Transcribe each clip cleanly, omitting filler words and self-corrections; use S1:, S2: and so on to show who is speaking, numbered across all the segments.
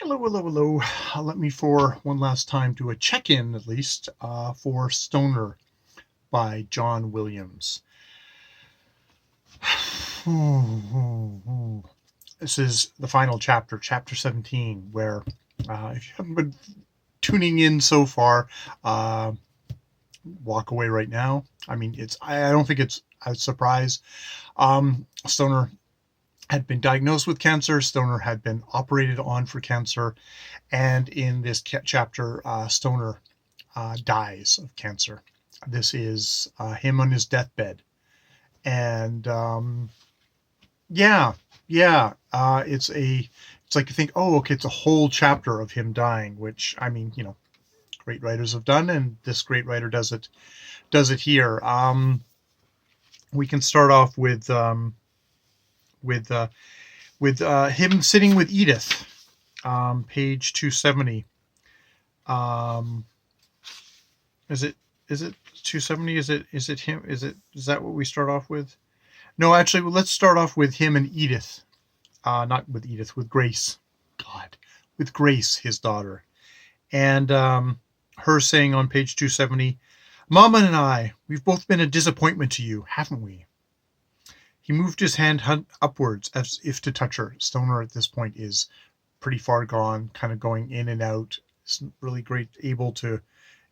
S1: Hello, hello, hello. Let me for one last time do a check-in, at least, for Stnr by John Williams. This is the final chapter, chapter 17, where if you haven't been tuning in so far, walk away right now. I mean, I don't think it's a surprise. Stnr had been diagnosed with cancer. Stnr had been operated on for cancer. And in this chapter, Stnr dies of cancer. This is him on his deathbed. And yeah, it's like you think, oh, okay, it's a whole chapter of him dying, which, I mean, great writers have done, and this great writer does it here. We can start off with with him sitting with Edith, page 270. Is it 270? Is it him? Is that what we start off with? No, actually, let's start off with him and Edith. Not with Edith, with Grace. God, with Grace, his daughter. And her saying on page 270, "Mama and I, we've both been a disappointment to you, haven't we?" He moved his hand upwards as if to touch her. Stnr at this point is pretty far gone, kind of going in and out. Isn't really great, able to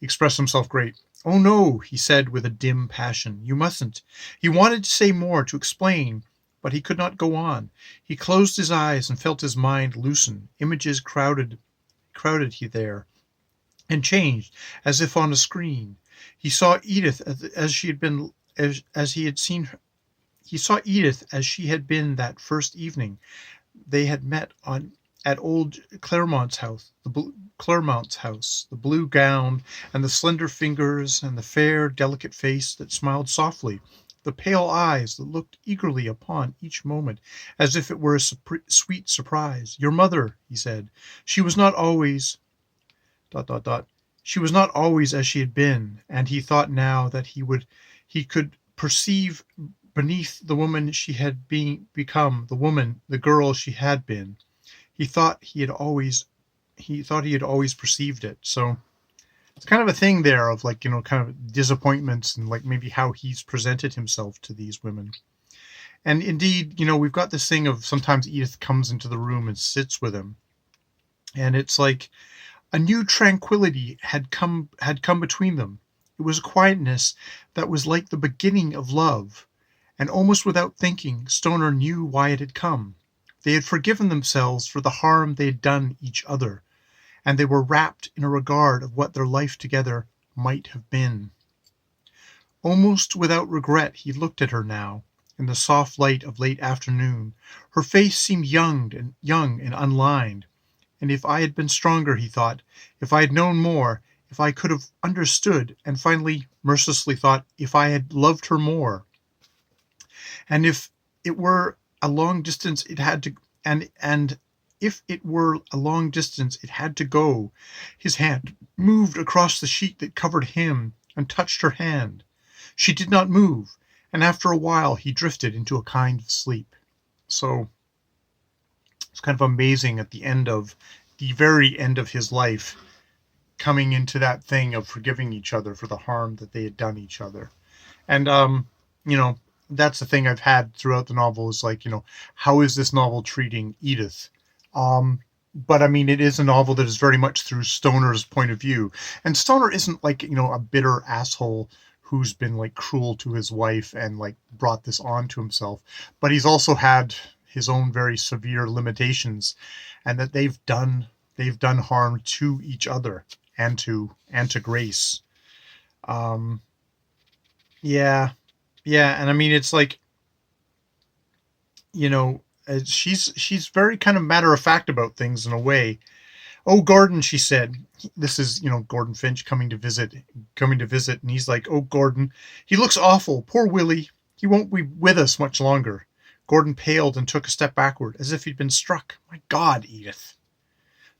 S1: express himself great. "Oh no," he said with a dim passion. "You mustn't." He wanted to say more, to explain, but he could not go on. He closed his eyes and felt his mind loosen. Images crowded he there, and changed, as if on a screen. He saw Edith as she had been, as he had seen her. He saw Edith as she had been that first evening they had met at old Claremont's house, the blue gown and the slender fingers and the fair, delicate face that smiled softly, the pale eyes that looked eagerly upon each moment, as if it were a sweet surprise. "Your mother," he said. "She was not always ... She was not always as she had been," and he thought now that he could perceive beneath the woman she had become, the girl she had been. He thought he had always perceived it. So it's kind of a thing there of kind of disappointments and maybe how he's presented himself to these women. And indeed, we've got this thing of sometimes Edith comes into the room and sits with him. And it's like a new tranquility had come between them. It was a quietness that was like the beginning of love. And almost without thinking, Stnr knew why it had come. They had forgiven themselves for the harm they had done each other, and they were wrapped in a regard of what their life together might have been. Almost without regret he looked at her now, in the soft light of late afternoon. Her face seemed young and unlined. And if I had been stronger, he thought, if I had known more, if I could have understood, and finally mercilessly thought, if I had loved her more. And if it were a long distance it had to and if it were a long distance it had to go. His hand moved across the sheet that covered him and touched her hand. She did not move, and after a while he drifted into a kind of sleep. So it's kind of amazing at the very end of his life, coming into that thing of forgiving each other for the harm that they had done each other. And that's the thing I've had throughout the novel is how is this novel treating Edith? But I mean, it is a novel that is very much through Stnr's point of view. And Stnr isn't a bitter asshole who's been cruel to his wife and brought this on to himself. But he's also had his own very severe limitations, and that they've done harm to each other and to Grace. Yeah, and I mean, it's she's very kind of matter of fact about things in a way. "Oh, Gordon," she said. This is, Gordon Finch coming to visit, and he's like, "Oh, Gordon, he looks awful. Poor Willie. He won't be with us much longer." Gordon paled and took a step backward, as if he'd been struck. "My God, Edith."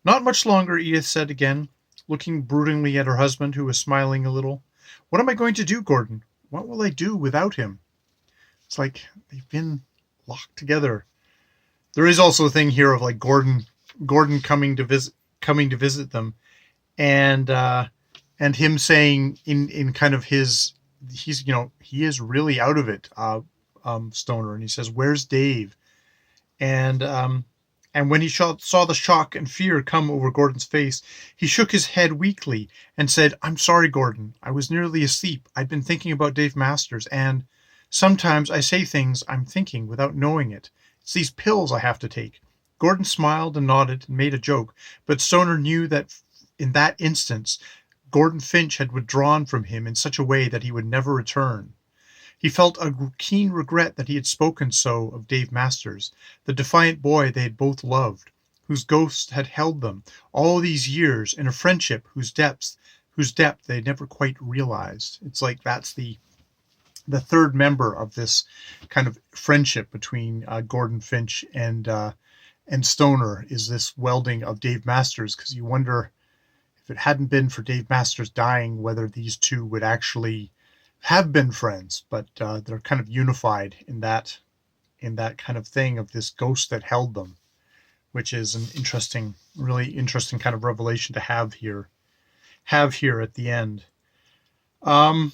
S1: "Not much longer," Edith said again, looking broodingly at her husband, who was smiling a little. "What am I going to do, Gordon? What will I do without him?" It's like they've been locked together. There is also a thing here of Gordon Gordon coming to visit them, and him saying in kind of he is really out of it, Stoner, and he says, "Where's Dave?" And when he saw the shock and fear come over Gordon's face, he shook his head weakly and said, "I'm sorry, Gordon. I was nearly asleep. I'd been thinking about Dave Masters, and sometimes I say things I'm thinking without knowing it. It's these pills I have to take." Gordon smiled and nodded and made a joke, but Stoner knew that in that instance Gordon Finch had withdrawn from him in such a way that he would never return. He felt a keen regret that he had spoken so of Dave Masters, the defiant boy they had both loved, whose ghost had held them all these years in a friendship whose depth they had never quite realized. It's like that's the third member of this kind of friendship between Gordon Finch and Stoner, is this welding of Dave Masters, because you wonder if it hadn't been for Dave Masters dying, whether these two would actually have been friends. But they're kind of unified in that kind of thing of this ghost that held them, which is an really interesting kind of revelation to have here at the end. And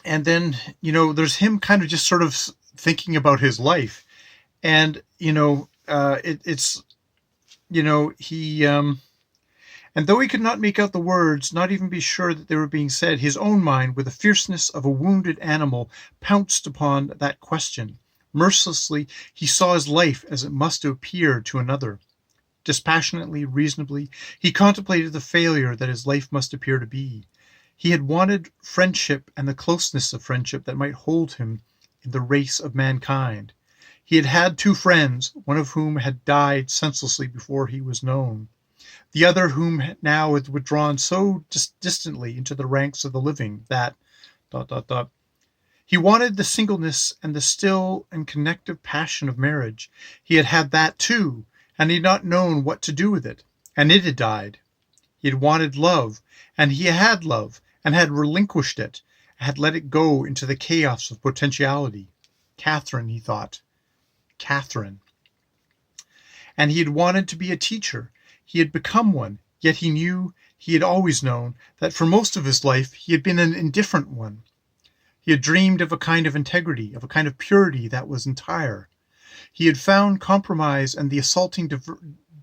S1: then there's him kind of just sort of thinking about his life, and it's he and though he could not make out the words, not even be sure that they were being said, his own mind, with the fierceness of a wounded animal, pounced upon that question. Mercilessly he saw his life as it must appear to another. Dispassionately, reasonably, he contemplated the failure that his life must appear to be. He had wanted friendship and the closeness of friendship that might hold him in the race of mankind. He had had two friends, one of whom had died senselessly before he was known, the other whom now had withdrawn so distantly into the ranks of the living that ... He wanted the singleness and the still and connective passion of marriage. He had had that too, and he had not known what to do with it, and it had died. He had wanted love, and he had love, and had relinquished it, had let it go into the chaos of potentiality. Catherine, he thought. Catherine. And he had wanted to be a teacher. He had become one, yet he had always known, that for most of his life he had been an indifferent one. He had dreamed of a kind of integrity, of a kind of purity that was entire. He had found compromise and the assaulting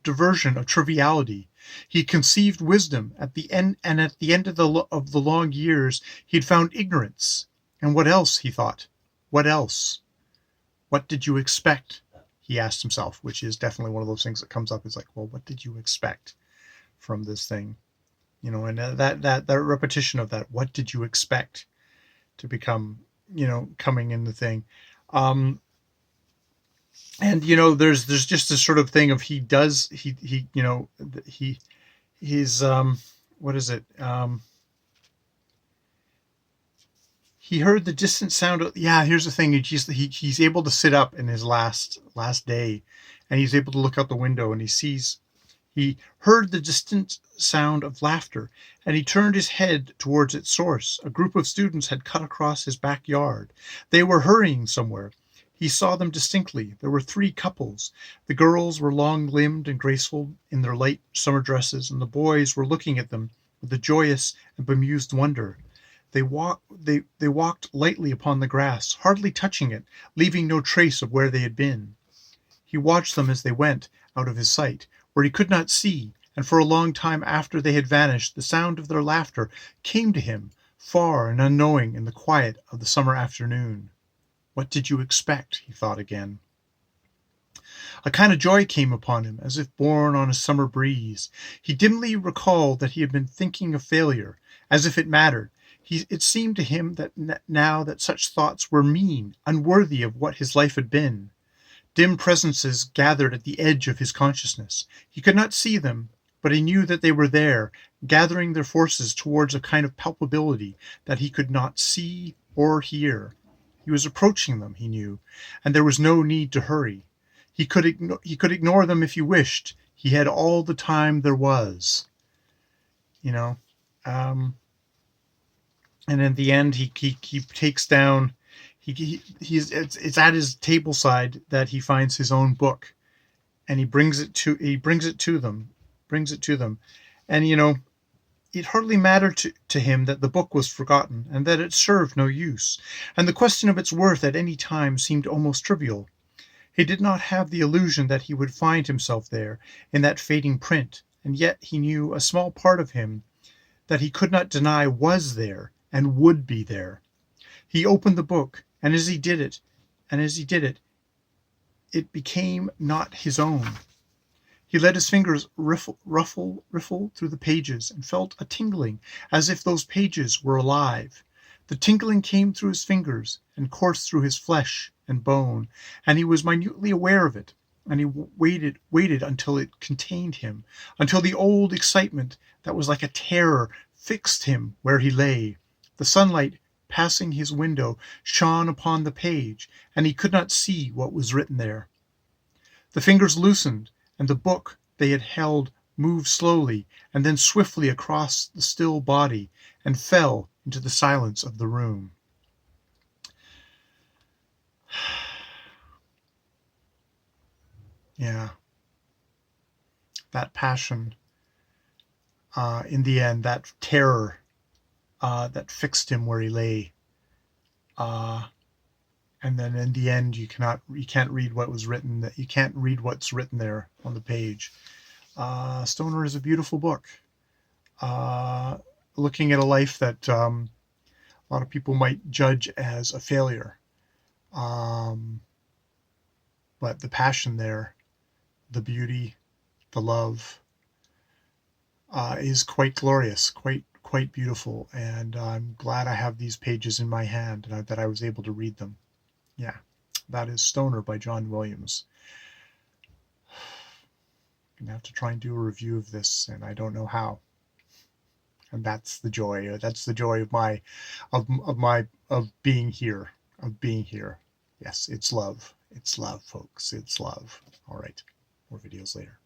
S1: diversion of triviality. He had conceived wisdom at the end, and at the end of the long years he had found ignorance. And what else, he thought? What else? What did you expect? He asked himself, which is definitely one of those things that comes up. Is like, well, what did you expect from this thing? And that repetition of that, what did you expect to become, coming in the thing. And there's just this sort of thing of he's what is it? He heard the distant sound of, here's the thing. He's able to sit up in his last day, and he's able to look out the window, and he heard the distant sound of laughter, and he turned his head towards its source. A group of students had cut across his backyard. They were hurrying somewhere. He saw them distinctly. There were 3 couples. The girls were long-limbed and graceful in their light summer dresses, and the boys were looking at them with a joyous and bemused wonder. They walked lightly upon the grass, hardly touching it, leaving no trace of where they had been. He watched them as they went out of his sight, where he could not see, and for a long time after they had vanished, the sound of their laughter came to him, far and unknowing, in the quiet of the summer afternoon. What did you expect? He thought again. A kind of joy came upon him, as if borne on a summer breeze. He dimly recalled that he had been thinking of failure, as if it mattered. It seemed to him that now that such thoughts were mean, unworthy of what his life had been. Dim presences gathered at the edge of his consciousness. He could not see them, but he knew that they were there, gathering their forces towards a kind of palpability that he could not see or hear. He was approaching them, he knew, and there was no need to hurry. He could ignore them if he wished. He had all the time there was. And in the end, he takes down. It's at his table side that he finds his own book, and he brings it to them. And it hardly mattered to him that the book was forgotten and that it served no use, and the question of its worth at any time seemed almost trivial. He did not have the illusion that he would find himself there in that fading print, and yet he knew a small part of him that he could not deny was there and would be there. He opened the book, and as he did it, it became not his own. He let his fingers riffle through the pages, and felt a tingling, as if those pages were alive. The tingling came through his fingers, and coursed through his flesh and bone, and he was minutely aware of it, and he waited until it contained him, until the old excitement that was like a terror fixed him where he lay. The sunlight passing his window shone upon the page, and he could not see what was written there. The fingers loosened, and the book they had held moved slowly and then swiftly across the still body and fell into the silence of the room. Yeah, that passion, in the end, that terror that fixed him where he lay. And then in the end, you can't read what was written. That you can't read what's written there on the page. Stnr is a beautiful book. Looking at a life that a lot of people might judge as a failure. But the passion there, the beauty, the love, is quite glorious, quite beautiful, and I'm glad I have these pages in my hand and that I was able to read them. Yeah, that is Stnr by John Williams. I'm gonna have to try and do a review of this, and I don't know how. And that's the joy. That's the joy of being here. Yes, it's love. It's love, folks. It's love. All right, more videos later.